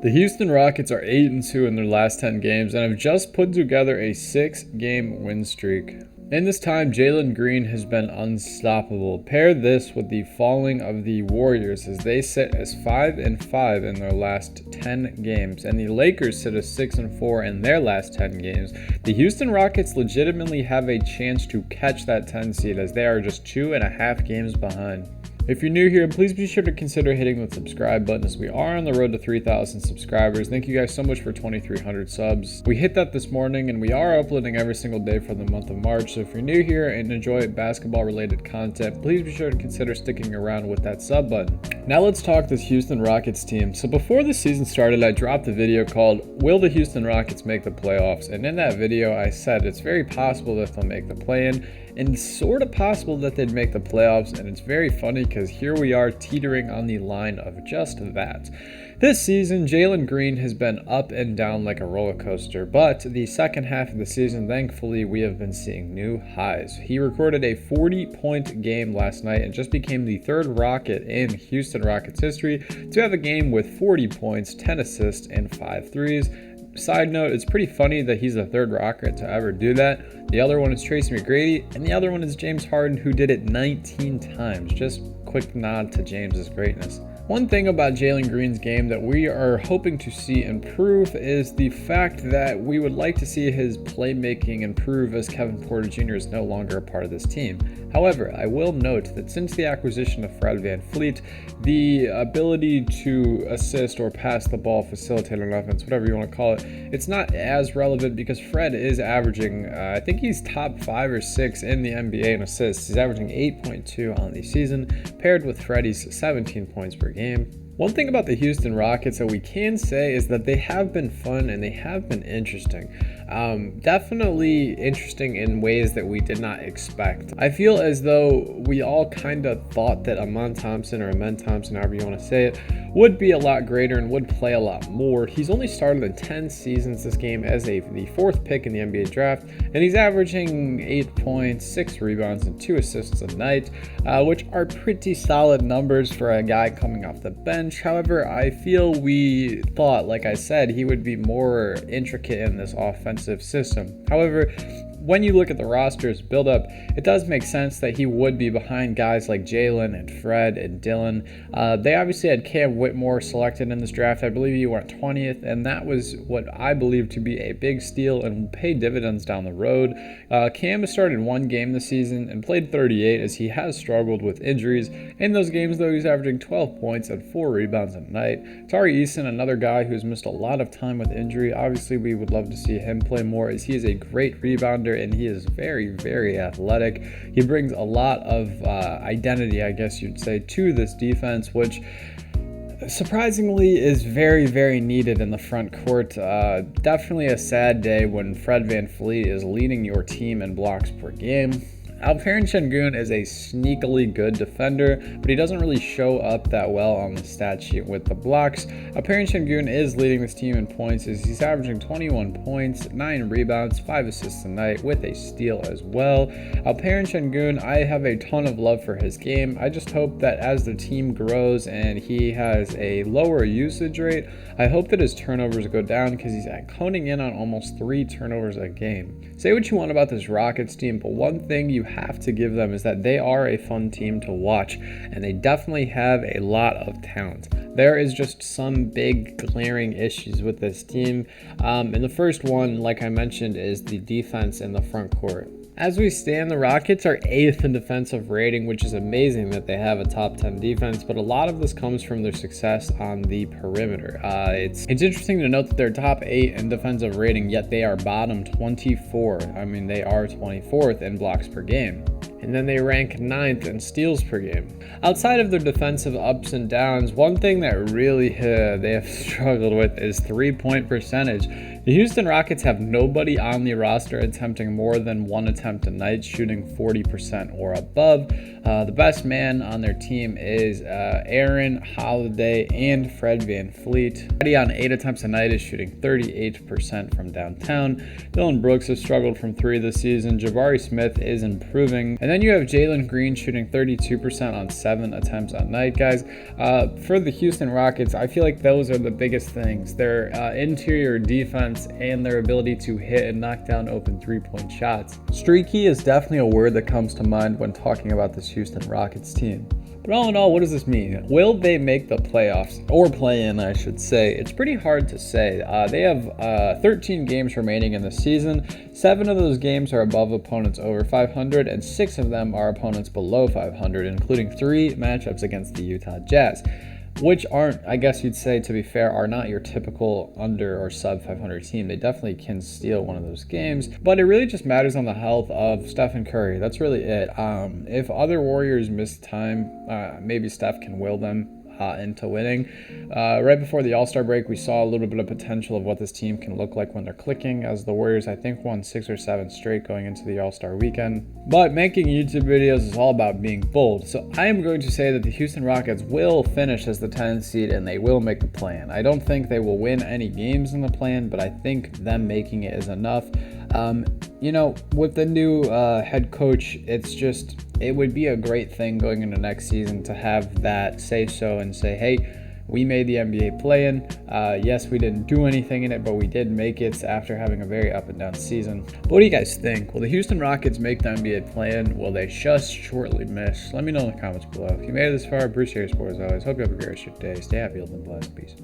The Houston Rockets are 8-2 in their last 10 games and have just put together a 6-game win streak. In this time, Jalen Green has been unstoppable. Pair this with the falling of the Warriors as they sit as 5-5 in their last 10 games, and the Lakers sit as 6-4 in their last 10 games. The Houston Rockets legitimately have a chance to catch that 10 seed as they are just 2.5 games behind. If you're new here, please be sure to consider hitting the subscribe button as we are on the road to 3,000 subscribers. Thank you guys so much for 2,300 subs. We hit that this morning and we are uploading every single day for the month of March. So if you're new here and enjoy basketball related content, please be sure to consider sticking around with that sub button. Now let's talk this Houston Rockets team. So before the season started, I dropped a video called "Will the Houston Rockets make the playoffs?" And in that video, I said it's very possible that they'll make the play-in and sort of possible that they'd make the playoffs. And it's very funny because here we are teetering on the line of just that. This season, Jalen Green has been up and down like a roller coaster, but the second half of the season, thankfully, we have been seeing new highs. He recorded a 40-point game last night and just became the third Rocket in Houston Rockets history to have a game with 40 points, 10 assists, and 5 threes. Side note, it's pretty funny that he's the third Rocket to ever do that. The other one is Tracy McGrady, and the other one is James Harden, who did it 19 times. Just quick nod to James's greatness. One thing about Jalen Green's game that we are hoping to see improve is the fact that we would like to see his playmaking improve as Kevin Porter Jr. is no longer a part of this team. However, I will note that since the acquisition of Fred VanVleet, the ability to assist or pass the ball, facilitate an offense, whatever you want to call it, it's not as relevant because Fred is averaging, I think he's top 5 or 6 in the NBA in assists. He's averaging 8.2 on the season, paired with Freddie's 17 points per game. One thing about the Houston Rockets that we can say is that they have been fun and they have been interesting. Definitely interesting in ways that we did not expect. I feel as though we all kind of thought that Amen Thompson, however you want to say it, would be a lot greater and would play a lot more. He's only started in 10 seasons this game as the 4th pick in the NBA draft, and he's averaging 8 points, 6 rebounds, and 2 assists a night, which are pretty solid numbers for a guy coming off the bench. However, I feel we thought, like I said, he would be more intricate in this offensive system. However, when you look at the roster's build-up, it does make sense that he would be behind guys like Jalen and Fred and Dylan. They obviously had Cam Whitmore selected in this draft. I believe he went 20th, and that was what I believe to be a big steal and will pay dividends down the road. Cam has started 1 game this season and played 38 as he has struggled with injuries. In those games, though, he's averaging 12 points and 4 rebounds a night. Tari Eason, another guy who's missed a lot of time with injury. Obviously, we would love to see him play more as he is a great rebounder and he is very, very athletic. He brings a lot of identity, I guess you'd say, to this defense, which surprisingly is very, very needed in the front court. Definitely a sad day when Fred VanVleet is leading your team in blocks per game. Alperen Sengun is a sneakily good defender, but he doesn't really show up that well on the stat sheet with the blocks. Alperen Sengun is leading this team in points as he's averaging 21 points, 9 rebounds, 5 assists a night with a steal as well. Alperen Sengun, I have a ton of love for his game. I just hope that as the team grows and he has a lower usage rate, I hope that his turnovers go down because he's honing in on almost 3 turnovers a game. Say what you want about this Rockets team, but one thing you have to give them is that they are a fun team to watch and they definitely have a lot of talent. There is just some big glaring issues with this team, and the first one, like I mentioned, is the defense in the front court. As we stand, the Rockets are 8th in defensive rating, which is amazing that they have a top 10 defense, but a lot of this comes from their success on the perimeter. It's interesting to note that they're top 8 in defensive rating, yet they are bottom 24. I mean, they are 24th in blocks per game. And then they rank 9th in steals per game. Outside of their defensive ups and downs, one thing that really they have struggled with is 3-point percentage. The Houston Rockets have nobody on the roster attempting more than 1 attempt a night, shooting 40% or above. The best man on their team is Aaron Holiday and Fred VanVleet. Freddie on 8 attempts a night is shooting 38% from downtown. Dylan Brooks has struggled from 3 this season. Jabari Smith is improving. And And then you have Jalen Green shooting 32% on 7 attempts a night, guys. For the Houston Rockets, I feel like those are the biggest things. Their interior defense and their ability to hit and knock down open three-point shots. Streaky is definitely a word that comes to mind when talking about this Houston Rockets team. But all in all, what does this mean? Will they make the playoffs? Or play in, I should say. It's pretty hard to say. They have 13 games remaining in the season. 7 of those games are above opponents over 500, and 6 of them are opponents below 500, including 3 matchups against the Utah Jazz, which aren't, I guess you'd say, to be fair, are not your typical under or sub 500 team. They definitely can steal one of those games, but it really just matters on the health of Stephen Curry. That's really it. If other Warriors miss time, maybe Steph can will them into winning. Right before the All-Star break, we saw a little bit of potential of what this team can look like when they're clicking, as the Warriors, I think, won 6 or 7 straight going into the All-Star weekend. But making YouTube videos is all about being bold, so I am going to say that the Houston Rockets will finish as the 10th seed and they will make the play-in. I don't think they will win any games in the play-in, but I think them making it is enough. With the new head coach, it would be a great thing going into next season to have that say so and say, hey, we made the NBA play-in. Yes, we didn't do anything in it, but we did make it after having a very up and down season. But what do you guys think? Will the Houston Rockets make the NBA play-in? Will they just shortly miss? Let me know in the comments below. If you made it this far, appreciate your support as always. Hope you have a great rest of your day. Stay happy, live and blessed. Peace.